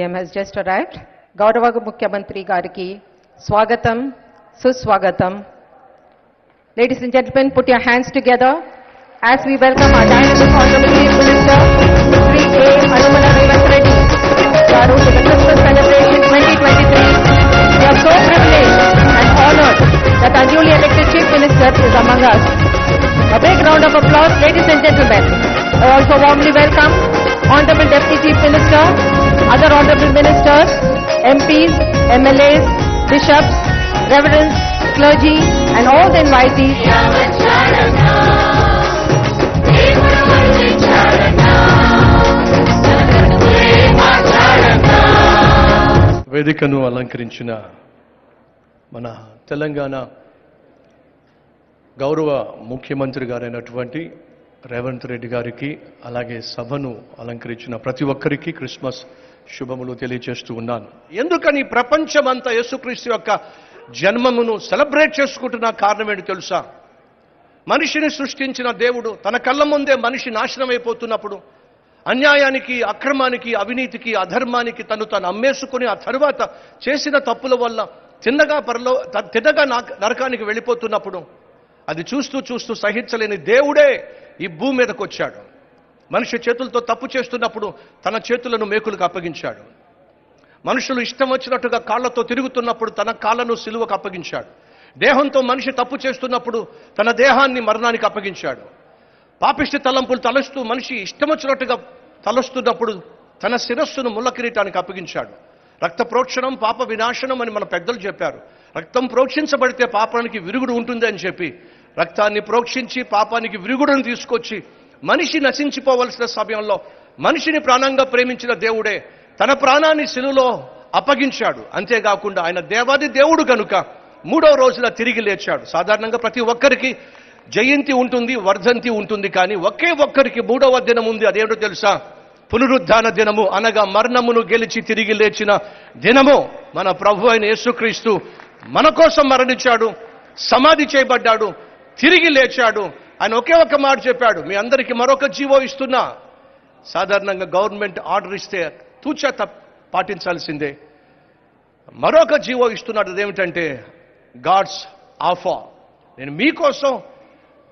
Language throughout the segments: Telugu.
CM has just arrived. Gaurava Mukhyamantri Gariki, Swagatam, Suswagatam. Ladies and gentlemen, put your hands together as we welcome our dynamic Honorable Chief Minister, Sri A. Anumala Revanth Reddy, Garu, to the Christmas celebration 2023. We are so privileged and honored that our newly elected Chief Minister is among us. A big round of applause, ladies and gentlemen. I also warmly welcome Honorable Deputy Chief Minister, other Honorable Ministers, MPs, MLAs, Bishops, Reverends, clergy, and all the invitees. వేదికను అలంకరించిన మన తెలంగాణ గౌరవ ముఖ్యమంత్రి గారైనటువంటి రేవంత్ రెడ్డి గారికి, అలాగే సభను అలంకరించిన ప్రతి ఒక్కరికి క్రిస్మస్ శుభములు తెలియజేస్తూ ఉన్నాను. ఎందుకని ప్రపంచమంతా యేసుక్రీస్తు యొక్క జన్మమును సెలబ్రేట్ చేసుకుంటున్న కారణం ఏంటి తెలుసా? మనిషిని సృష్టించిన దేవుడు తన కళ్ళ ముందే మనిషి నాశనం అయిపోతున్నప్పుడు, అన్యాయానికి, అక్రమానికి, అవినీతికి, అధర్మానికి తను అమ్మేసుకుని ఆ తరువాత చేసిన తప్పుల వల్ల తిన్నగా నరకానికి వెళ్ళిపోతున్నప్పుడు, అది చూస్తూ చూస్తూ సహించలేని దేవుడే ఈ భూమి మీదకు వచ్చాడు. మనిషి చేతులతో తప్పు చేస్తున్నప్పుడు తన చేతులను మేకులకు అప్పగించాడు. మనుషులు ఇష్టం వచ్చినట్టుగా కాళ్లతో తిరుగుతున్నప్పుడు తన కాళ్లను సిలువకు అప్పగించాడు. దేహంతో మనిషి తప్పు చేస్తున్నప్పుడు తన దేహాన్ని మరణానికి అప్పగించాడు. పాపిష్టి తలంపులు తలస్తూ మనిషి ఇష్టం వచ్చినట్టుగా తలస్తున్నప్పుడు తన శిరస్సును ముళ్ళ కిరీటానికి అప్పగించాడు. రక్త ప్రోక్షణం పాప వినాశనం అని మన పెద్దలు చెప్పారు. రక్తం ప్రోక్షించబడితే పాపానికి విరుగుడు ఉంటుంది అని చెప్పి రక్తాన్ని ప్రోక్షించి పాపానికి విరుగుడును తీసుకొచ్చి మనిషి నశించిపోవలసిన సమయంలో మనిషిని ప్రాణంగా ప్రేమించిన దేవుడే తన ప్రాణాన్ని శిలువలో అప్పగించాడు. అంతేకాకుండా ఆయన దేవాది దేవుడు కనుక 3వ రోజున తిరిగి లేచాడు. సాధారణంగా ప్రతి ఒక్కరికి జయంతి ఉంటుంది, వర్ధంతి ఉంటుంది, కానీ ఒకే ఒక్కరికి 3వ దినం ఉంది. అదేంటో తెలుసా? పునరుద్ధాన దినము, అనగా మరణమును గెలిచి తిరిగి లేచిన దినము. మన ప్రభు అయిన యేసుక్రీస్తు మన కోసం మరణించాడు, సమాధి చేయబడ్డాడు, తిరిగి లేచాడు. ఆయన ఒకే ఒక్క మాట చెప్పాడు, మీ అందరికీ మరొక జీవో ఇస్తున్నా. సాధారణంగా గవర్నమెంట్ ఆర్డర్ ఇస్తే తూచా పాటించాల్సిందే. మరొక జీవో ఇస్తున్నాడు. అదేమిటంటే గాడ్స్ ఆఫర్. నేను మీకోసం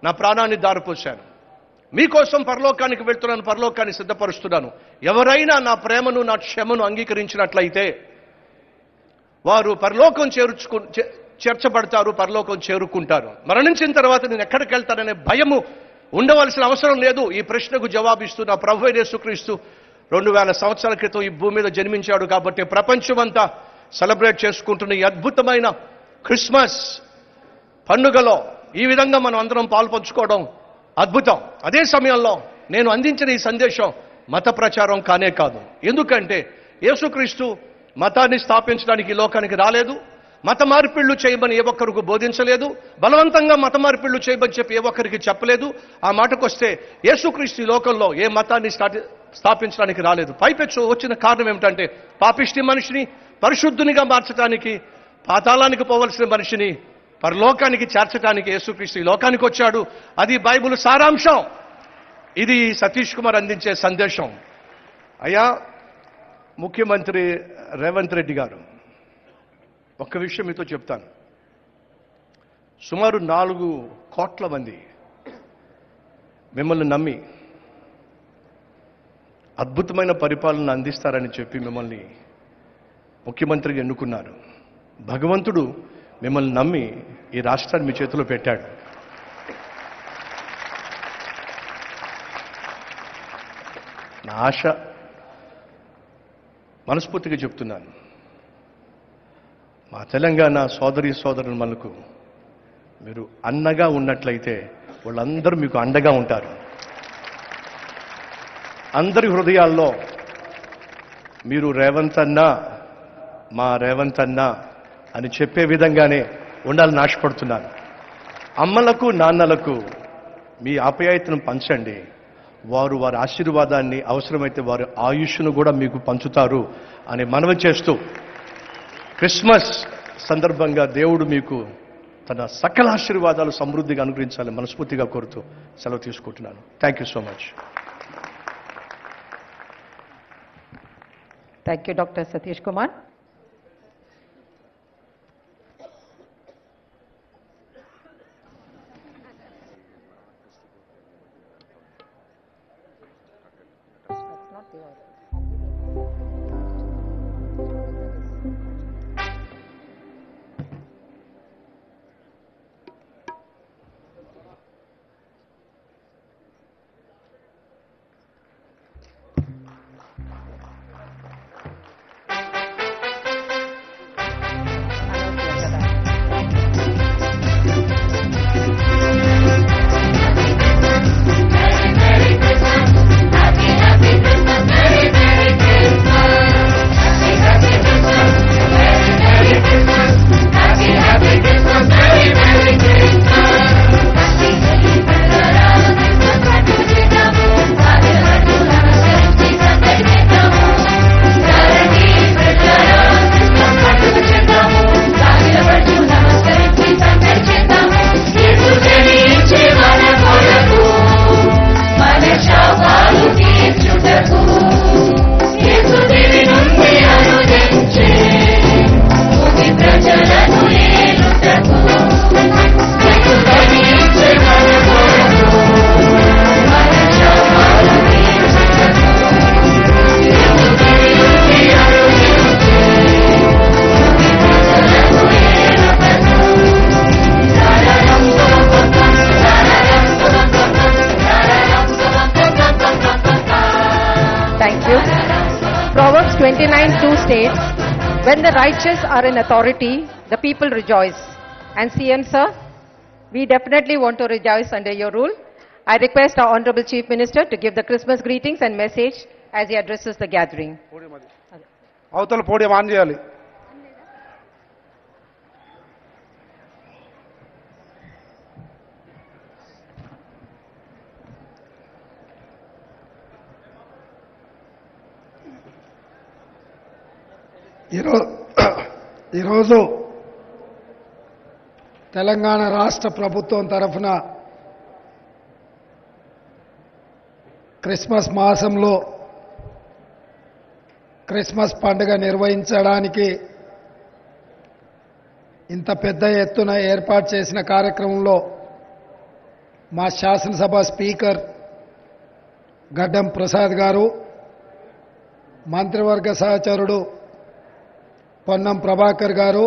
నా ప్రాణాన్ని దారిపోశాను, మీకోసం పరలోకానికి వెళ్తున్నాను, పరలోకాన్ని సిద్ధపరుస్తున్నాను. ఎవరైనా నా ప్రేమను, నా క్షమను అంగీకరించినట్లయితే వారు పరలోకం చేర్చబడతారు, పరలోకం చేరుకుంటారు. మరణించిన తర్వాత నేను ఎక్కడికి వెళ్తాననే భయము ఉండవలసిన అవసరం లేదు. ఈ ప్రశ్నకు జవాబిస్తున్న ప్రభు యేసుక్రీస్తు 2000 సంవత్సరాల క్రితం ఈ భూమి మీద జన్మించాడు. కాబట్టి ప్రపంచమంతా సెలబ్రేట్ చేసుకుంటున్న ఈ అద్భుతమైన క్రిస్మస్ పండుగలో ఈ విధంగా మనం అందరం పాల్పంచుకోవడం అద్భుతం. అదే సమయంలో నేను అందించిన ఈ సందేశం మత ప్రచారం కానే కాదు. ఎందుకంటే యేసుక్రీస్తు మతాన్ని స్థాపించడానికి ఈ లోకానికి రాలేదు. మత మార్పిళ్లు చేయమని ఏ ఒక్కరికి బోధించలేదు. బలవంతంగా మత మార్పిళ్లు చేయమని చెప్పి ఏ ఒక్కరికి చెప్పలేదు. ఆ మాటకొస్తే యేసుక్రీస్తు ఈ లోకంలో ఏ మతాన్ని స్థాపించడానికి రాలేదు. పైపెచ్చు వచ్చిన కారణం ఏమిటంటే పాపిష్టి మనిషిని పరిశుద్ధునిగా మార్చడానికి, పాతాళానికి పోవలసిన మనిషిని పరలోకానికి చేర్చడానికి యేసుక్రీస్తు ఈ లోకానికి వచ్చాడు. అది బైబిల్ సారాంశం. ఇది సతీష్ కుమార్ అందించే సందేశం. అయ్యా ముఖ్యమంత్రి రేవంత్ రెడ్డి గారు, ఒక్క విషయం మీతో చెప్తాను. సుమారు 4 కోట్ల మంది మిమ్మల్ని నమ్మి అద్భుతమైన పరిపాలన అందిస్తారని చెప్పి మిమ్మల్ని ముఖ్యమంత్రిగా ఎన్నుకున్నారు. భగవంతుడు మిమ్మల్ని నమ్మి ఈ రాష్ట్రాన్ని మీ చేతిలో పెట్టాడు. నా ఆశ, మనస్ఫూర్తిగా చెప్తున్నాను, మా తెలంగాణ సోదరి సోదరులకు మీరు అన్నగా ఉన్నట్లయితే వాళ్ళందరూ మీకు అండగా ఉంటారు. అందరి హృదయాల్లో మీరు రేవంత్ అన్న, మా రేవంత్ అన్న అని చెప్పే విధంగానే ఉండాలని ఆశపడుతున్నాను. అమ్మలకు, నాన్నలకు మీ ఆప్యాయతను పంచండి. వారు వారి ఆశీర్వాదాన్ని, అవసరమైతే వారి ఆయుష్ను కూడా మీకు పంచుతారు అని మనవి చేస్తూ, క్రిస్మస్ సందర్భంగా దేవుడు మీకు తన సకల ఆశీర్వాదాలు సమృద్ధిగా అనుగ్రహించాలని మనస్ఫూర్తిగా కోరుతూ సెలవు తీసుకుంటున్నాను. Thank you so much. Thank you, Dr. Satish Kumar. Proverbs 29:2 states, when the righteous are in authority, the people rejoice. And CM sir, we definitely want to rejoice under your rule. I request our Honorable Chief Minister to give the Christmas greetings and message as he addresses the gathering. అవతల పోడియం ఆన్ చేయాలి. ఈరోజు తెలంగాణ రాష్ట్ర ప్రభుత్వం తరఫున క్రిస్మస్ మాసంలో క్రిస్మస్ పండుగ నిర్వహించడానికి ఇంత పెద్ద ఎత్తున ఏర్పాటు చేసిన కార్యక్రమంలో మా శాసనసభ స్పీకర్ గడ్డం ప్రసాద్ గారు, మంత్రివర్గ సహచరుడు పొన్నం ప్రభాకర్ గారు,